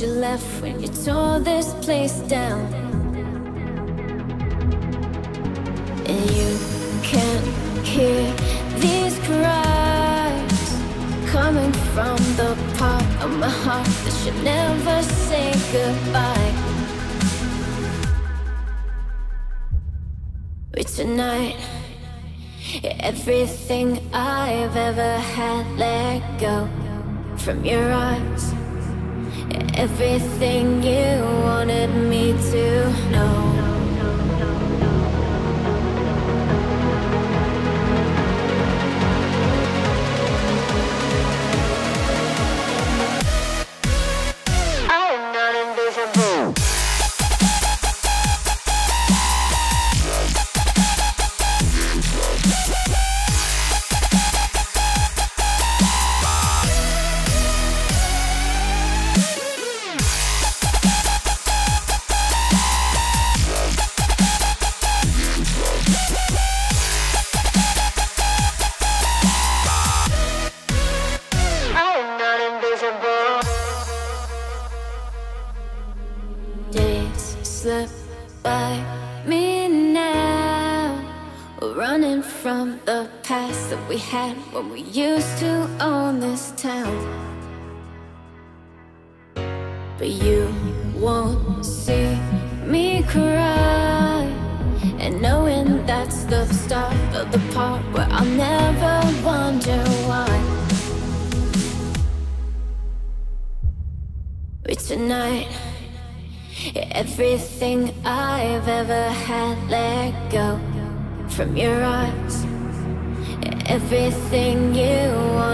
you left when you tore this place down. And you can't hear these cries coming from the part of my heart that should never say goodbye. But tonight, everything I've ever had let go from your eyes. Everything you wanted me to know. Slip by me now, running from the past that we had when we used to own this town. But you won't see me cry, and knowing that's the start of the part where I'll never wonder why. But tonight, everything I've ever had let go from your eyes. Everything you want